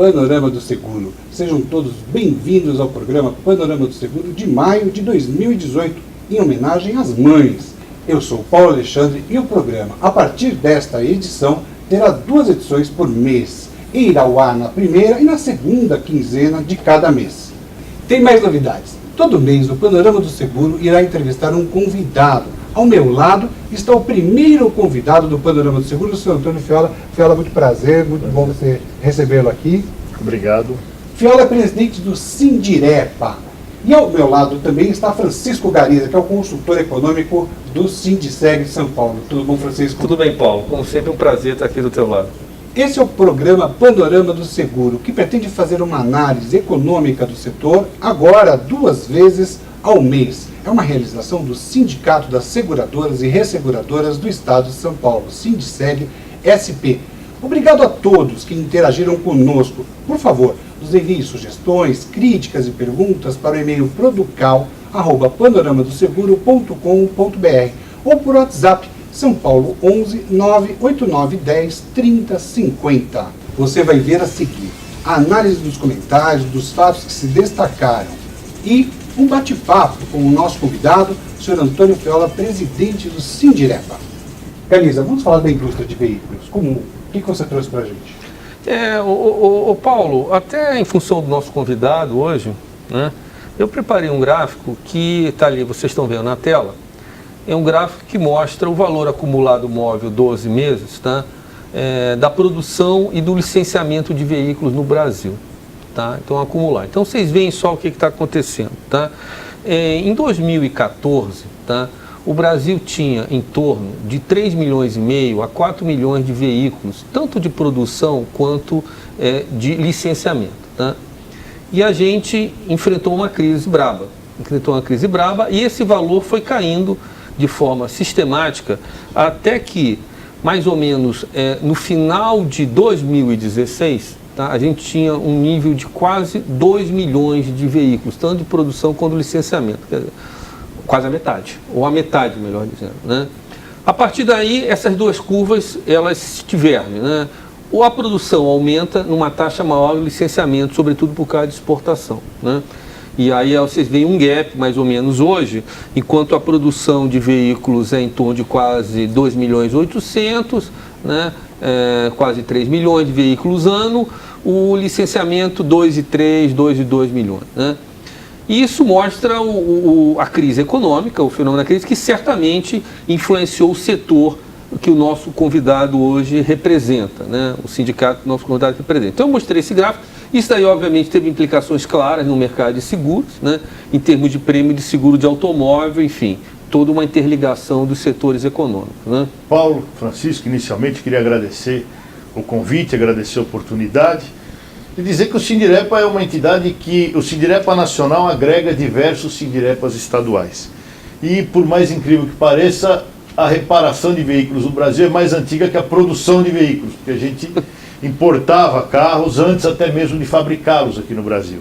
Panorama do Seguro. Sejam todos bem-vindos ao programa Panorama do Seguro de maio de 2018, em homenagem às mães. Eu sou Paulo Alexandre e o programa, a partir desta edição, terá 2 edições por mês e irá ao ar na primeira e na segunda quinzena de cada mês. Tem mais novidades. Todo mês o Panorama do Seguro irá entrevistar um convidado. Ao meu lado está o primeiro convidado do Panorama do Seguro, o senhor Antônio Fiola. Fiola, muito prazer, muito bom você recebê-lo aqui. Obrigado. Fiola é presidente do Sindirepa. E ao meu lado também está Francisco Gariza, que é o consultor econômico do Sindiceg de São Paulo. Tudo bom, Francisco? Tudo bem, Paulo. Como sempre, um prazer estar aqui do teu lado. Esse é o programa Panorama do Seguro, que pretende fazer uma análise econômica do setor, agora 2 vezes ao mês. É uma realização do Sindicato das Seguradoras e Resseguradoras do Estado de São Paulo, Sindiceg SP. Obrigado a todos que interagiram conosco. Por favor, nos enviem sugestões, críticas e perguntas para o e-mail producal@panoramadoseguro.com.br ou por WhatsApp São Paulo 11 989 10 30 50. Você vai ver a seguir a análise dos comentários, dos fatos que se destacaram e um bate-papo com o nosso convidado, o senhor Antônio Fiola, presidente do Sindirepa. Gariza, vamos falar da indústria de veículos. O que você trouxe para a gente? Paulo, até em função do nosso convidado hoje, né, eu preparei um gráfico que está ali, vocês estão vendo na tela. É um gráfico que mostra o valor acumulado móvel 12 meses, tá, da produção e do licenciamento de veículos no Brasil. Tá? Então, acumular. Então, vocês veem só o que está acontecendo. Tá? Em 2014, tá, o Brasil tinha em torno de 3,5 milhões a 4 milhões de veículos, tanto de produção quanto de licenciamento. Tá? E a gente enfrentou uma crise braba. E esse valor foi caindo de forma sistemática até que, mais ou menos, no final de 2016, a gente tinha um nível de quase 2 milhões de veículos, tanto de produção quanto de licenciamento, quer dizer, quase a metade, ou a metade, melhor dizendo. Né? A partir daí, essas 2 curvas, elas se divergem. Né? Ou a produção aumenta numa taxa maior do licenciamento, sobretudo por causa de exportação. Né? E aí vocês veem um gap, mais ou menos hoje, enquanto a produção de veículos é em torno de quase 2 milhões e 800, né? Quase 3 milhões de veículos ano, o licenciamento 2,2 milhões. Né? E isso mostra a crise econômica, o fenômeno da crise, que certamente influenciou o setor que o nosso convidado hoje representa, né? O sindicato que o nosso convidado representa. Então eu mostrei esse gráfico. Isso daí, obviamente, teve implicações claras no mercado de seguros, né? Em termos de prêmio de seguro de automóvel, enfim, toda uma interligação dos setores econômicos. Né? Paulo, Francisco, inicialmente queria agradecer o convite, agradecer a oportunidade e dizer que o Sindirepa é uma entidade que o Sindirepa Nacional agrega diversos Sindirepas estaduais. E, por mais incrível que pareça, a reparação de veículos no Brasil é mais antiga que a produção de veículos, porque a gente importava carros antes até mesmo de fabricá-los aqui no Brasil.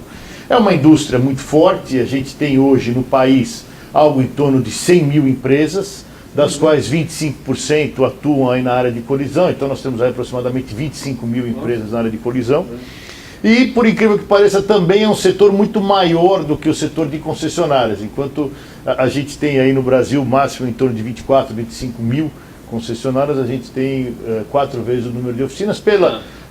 É uma indústria muito forte, a gente tem hoje no país algo em torno de 100 mil empresas, das quais 25% atuam aí na área de colisão, então nós temos aí aproximadamente 25 mil empresas na área de colisão. E, por incrível que pareça, também é um setor muito maior do que o setor de concessionárias, enquanto a gente tem aí no Brasil máximo em torno de 24, 25 mil concessionárias, a gente tem 4 vezes o número de oficinas.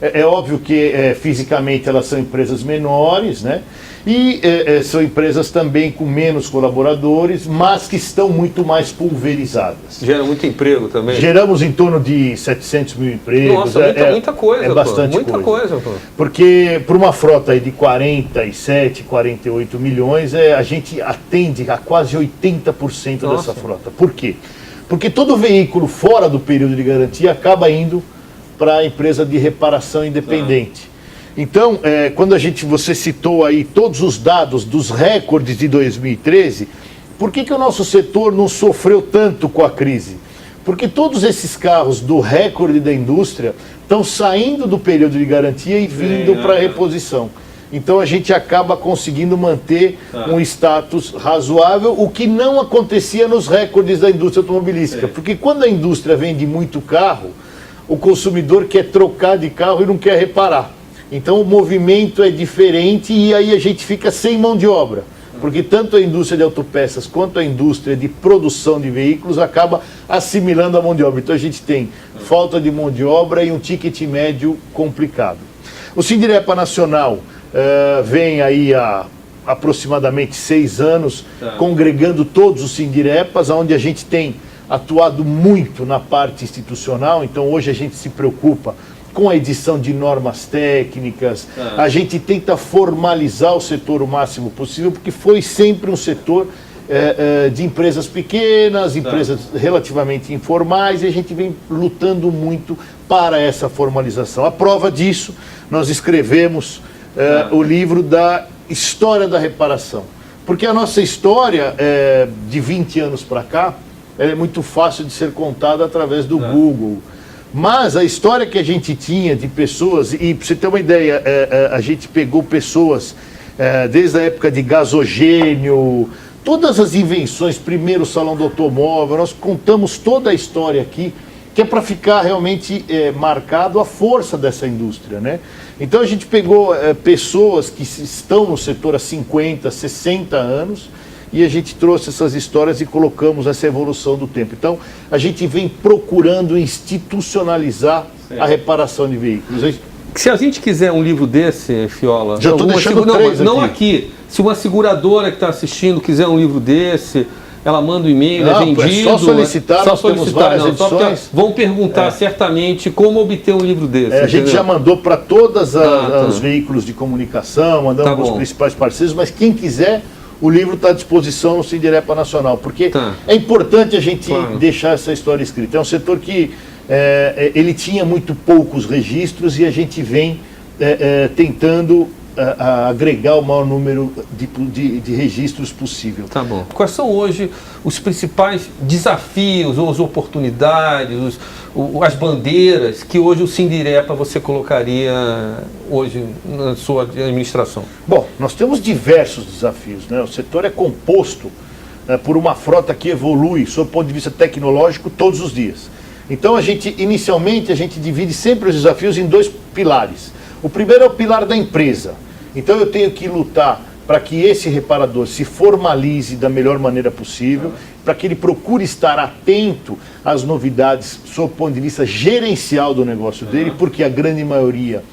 É óbvio que fisicamente elas são empresas menores, né? E são empresas também com menos colaboradores, mas que estão muito mais pulverizadas. Gera muito emprego também? Geramos em torno de 700 mil empregos. Nossa, muita coisa. É bastante muita coisa. Porque por uma frota aí de 47, 48 milhões, a gente atende a quase 80% dessa frota. Por quê? Porque todo veículo fora do período de garantia acaba indo para a empresa de reparação independente. Então, quando você citou aí todos os dados dos recordes de 2013, por que o nosso setor não sofreu tanto com a crise? Porque todos esses carros do recorde da indústria estão saindo do período de garantia e vindo para a reposição. Então a gente acaba conseguindo manter um status razoável, o que não acontecia nos recordes da indústria automobilística. Porque quando a indústria vende muito carro, o consumidor quer trocar de carro e não quer reparar. Então o movimento é diferente e aí a gente fica sem mão de obra. Porque tanto a indústria de autopeças quanto a indústria de produção de veículos acaba assimilando a mão de obra. Então a gente tem falta de mão de obra e um ticket médio complicado. O Sindirepa Nacional vem aí há aproximadamente 6 anos, congregando todos os Sindirepas, onde a gente tem atuado muito na parte institucional. Então hoje a gente se preocupa com a edição de normas técnicas, a gente tenta formalizar o setor o máximo possível, porque foi sempre um setor de empresas pequenas, empresas relativamente informais, e a gente vem lutando muito para essa formalização. A prova disso, nós escrevemos o livro da História da Reparação, porque a nossa história de 20 anos para cá, ela é muito fácil de ser contada através do Google. Mas a história que a gente tinha de pessoas, e para você ter uma ideia, a gente pegou pessoas desde a época de gasogênio, todas as invenções, primeiro o Salão do Automóvel, nós contamos toda a história aqui, que é para ficar realmente marcado a força dessa indústria, né? Então a gente pegou pessoas que estão no setor há 50, 60 anos, e a gente trouxe essas histórias e colocamos essa evolução do tempo. Então, a gente vem procurando institucionalizar a reparação de veículos. Se a gente quiser um livro desse, Fiola... Já estou deixando três não aqui. Se uma seguradora que está assistindo quiser um livro desse, ela manda um e-mail, é vendido... É só solicitar, nós temos várias edições. Vão perguntar certamente como obter um livro desse. A gente já mandou para todos os veículos de comunicação, mandamos para os principais parceiros, mas quem quiser... O livro está à disposição no Sindirepa Nacional, porque é importante a gente deixar essa história escrita. É um setor que ele tinha muito poucos registros e a gente vem tentando agregar o maior número de registros possível. Tá bom. Quais são hoje os principais desafios ou as oportunidades, as bandeiras que hoje o Sindirepa você colocaria hoje na sua administração? Bom, nós temos diversos desafios, né? O setor é composto por uma frota que evolui, sob o ponto de vista tecnológico, todos os dias. Então, inicialmente, a gente divide sempre os desafios em 2 pilares. O primeiro é o pilar da empresa. Então, eu tenho que lutar para que esse reparador se formalize da melhor maneira possível, para que ele procure estar atento às novidades sob o ponto de vista gerencial do negócio dele, porque a grande maioria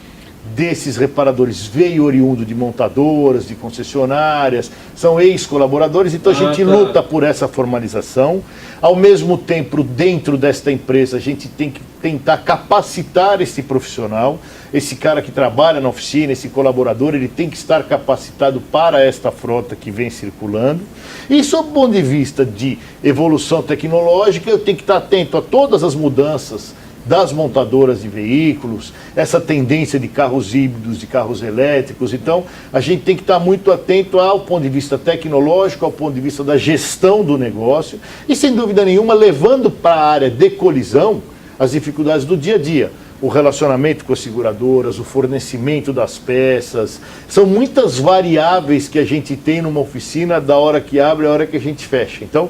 desses reparadores veio oriundo de montadoras, de concessionárias, são ex-colaboradores, então a gente luta por essa formalização. Ao mesmo tempo, dentro desta empresa, a gente tem que tentar capacitar esse profissional, esse cara que trabalha na oficina, esse colaborador, ele tem que estar capacitado para esta frota que vem circulando. E sob o ponto de vista de evolução tecnológica, eu tenho que estar atento a todas as mudanças das montadoras de veículos, essa tendência de carros híbridos, de carros elétricos. Então, a gente tem que estar muito atento ao ponto de vista tecnológico, ao ponto de vista da gestão do negócio e, sem dúvida nenhuma, levando para a área de colisão as dificuldades do dia a dia. O relacionamento com as seguradoras, o fornecimento das peças. São muitas variáveis que a gente tem numa oficina da hora que abre à hora que a gente fecha. Então,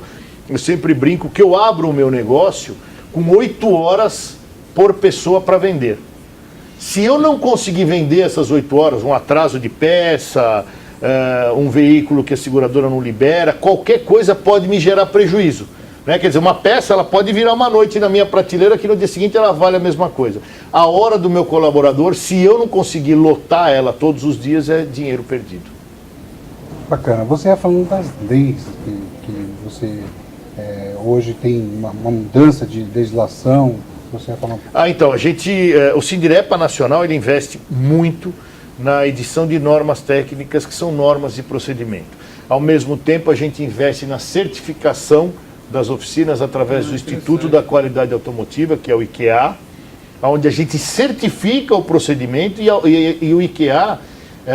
eu sempre brinco que eu abro o meu negócio com 8 horas por pessoa para vender. Se eu não conseguir vender essas 8 horas, um atraso de peça, um veículo que a seguradora não libera, qualquer coisa pode me gerar prejuízo. Né? Quer dizer, uma peça ela pode virar uma noite na minha prateleira que no dia seguinte ela vale a mesma coisa. A hora do meu colaborador, se eu não conseguir lotar ela todos os dias, é dinheiro perdido. Bacana. Você ia falando das leis que você hoje tem uma mudança de legislação. Você ia falar... Então, o Sindirepa Nacional ele investe muito na edição de normas técnicas, que são normas de procedimento. Ao mesmo tempo, a gente investe na certificação das oficinas através do Instituto da Qualidade Automotiva, que é o IQA, onde a gente certifica o procedimento e o IQA,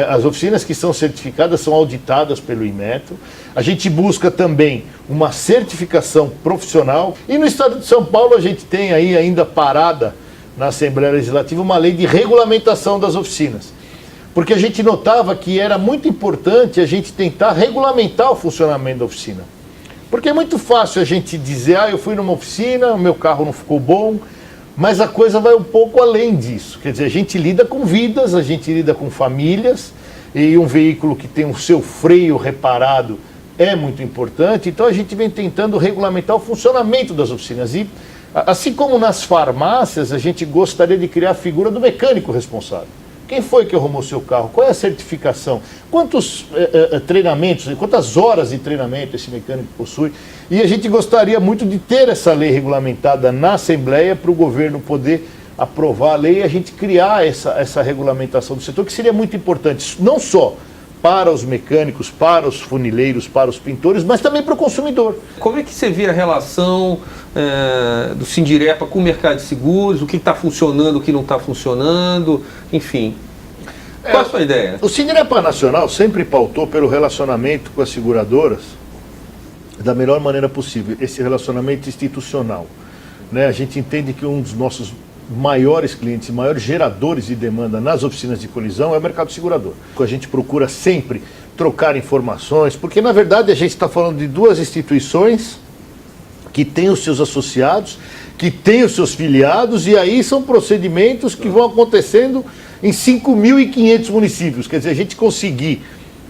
as oficinas que são certificadas são auditadas pelo Inmetro. A gente busca também uma certificação profissional e no estado de São Paulo a gente tem aí ainda parada na Assembleia Legislativa uma lei de regulamentação das oficinas. Porque a gente notava que era muito importante a gente tentar regulamentar o funcionamento da oficina. Porque é muito fácil a gente dizer, eu fui numa oficina, o meu carro não ficou bom, Mas a coisa vai um pouco além disso. Quer dizer, a gente lida com vidas, a gente lida com famílias, e um veículo que tem o seu freio reparado é muito importante. Então a gente vem tentando regulamentar o funcionamento das oficinas. E assim como nas farmácias, a gente gostaria de criar a figura do mecânico responsável. Quem foi que arrumou seu carro? Qual é a certificação? Quantos treinamentos, quantas horas de treinamento esse mecânico possui? E a gente gostaria muito de ter essa lei regulamentada na Assembleia para o governo poder aprovar a lei e a gente criar essa regulamentação do setor, que seria muito importante, não só para os mecânicos, para os funileiros, para os pintores, mas também para o consumidor. Como é que você vê a relação do Sindirepa com o mercado de seguros, o que está funcionando, o que não está funcionando, enfim? Qual a sua ideia? O Sindirepa Nacional sempre pautou pelo relacionamento com as seguradoras da melhor maneira possível, esse relacionamento institucional. Né? A gente entende que um dos nossos maiores clientes, maiores geradores de demanda nas oficinas de colisão é o mercado segurador. A gente procura sempre trocar informações, porque na verdade a gente está falando de duas instituições que têm os seus associados, que têm os seus filiados, e aí são procedimentos que vão acontecendo em 5.500 municípios. Quer dizer, a gente conseguir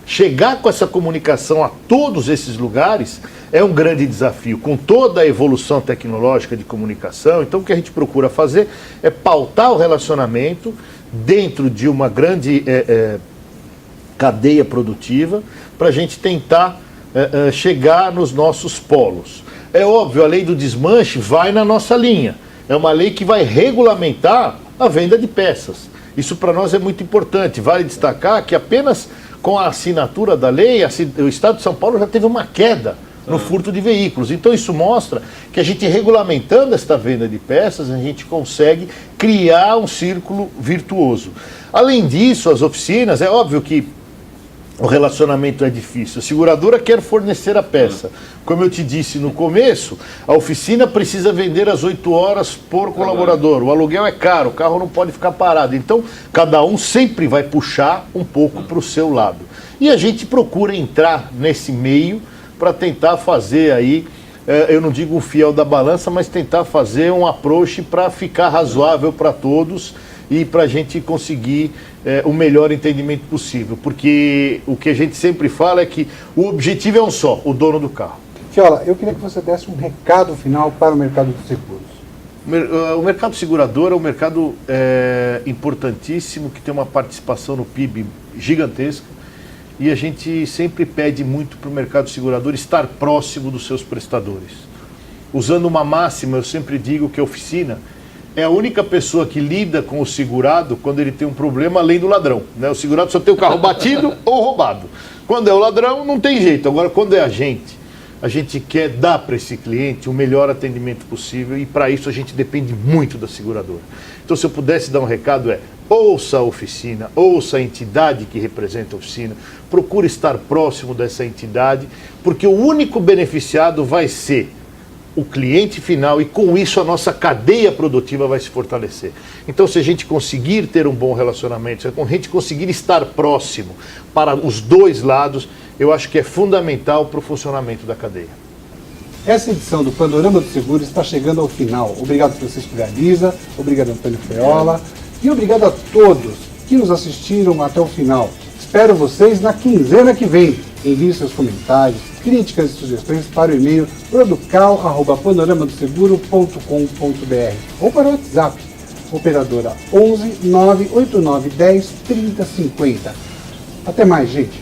chegar com essa comunicação a todos esses lugares é um grande desafio, com toda a evolução tecnológica de comunicação. Então o que a gente procura fazer é pautar o relacionamento dentro de uma grande cadeia produtiva para a gente tentar chegar nos nossos polos. É óbvio, a lei do desmanche vai na nossa linha. É uma lei que vai regulamentar a venda de peças. Isso para nós é muito importante. Vale destacar que apenas com a assinatura da lei, o Estado de São Paulo já teve uma queda no furto de veículos. Então isso mostra que a gente regulamentando esta venda de peças, a gente consegue criar um círculo virtuoso. Além disso, as oficinas, é óbvio que o relacionamento é difícil. A seguradora quer fornecer a peça. Como eu te disse no começo, a oficina precisa vender às 8 horas por colaborador. O aluguel é caro, o carro não pode ficar parado. Então, cada um sempre vai puxar um pouco para o seu lado. E a gente procura entrar nesse meio para tentar fazer aí, eu não digo um fiel da balança, mas tentar fazer um approach para ficar razoável para todos e para a gente conseguir o melhor entendimento possível. Porque o que a gente sempre fala é que o objetivo é um só, o dono do carro. Fiola, eu queria que você desse um recado final para o mercado dos seguros. O mercado segurador é um mercado importantíssimo, que tem uma participação no PIB gigantesca, e a gente sempre pede muito para o mercado segurador estar próximo dos seus prestadores. Usando uma máxima, eu sempre digo que a oficina é a única pessoa que lida com o segurado quando ele tem um problema além do ladrão. Né? O segurado só tem o carro batido ou roubado. Quando é o ladrão, não tem jeito. Agora, quando é a gente quer dar para esse cliente o melhor atendimento possível, e para isso a gente depende muito da seguradora. Então, se eu pudesse dar um recado, ouça a oficina, ouça a entidade que representa a oficina, procure estar próximo dessa entidade, porque o único beneficiado vai ser o cliente final, e com isso a nossa cadeia produtiva vai se fortalecer. Então, se a gente conseguir ter um bom relacionamento, se a gente conseguir estar próximo para os dois lados, eu acho que é fundamental para o funcionamento da cadeia. Essa edição do Panorama do Seguro está chegando ao final. Obrigado, Francisco Galiza, obrigado, Antônio Feola, e obrigado a todos que nos assistiram até o final. Espero vocês na quinzena que vem. Envie seus comentários, críticas e sugestões para o e-mail producal@panoramadoseguro.com.br ou para o WhatsApp, operadora 11 989 10 30 50. Até mais, gente!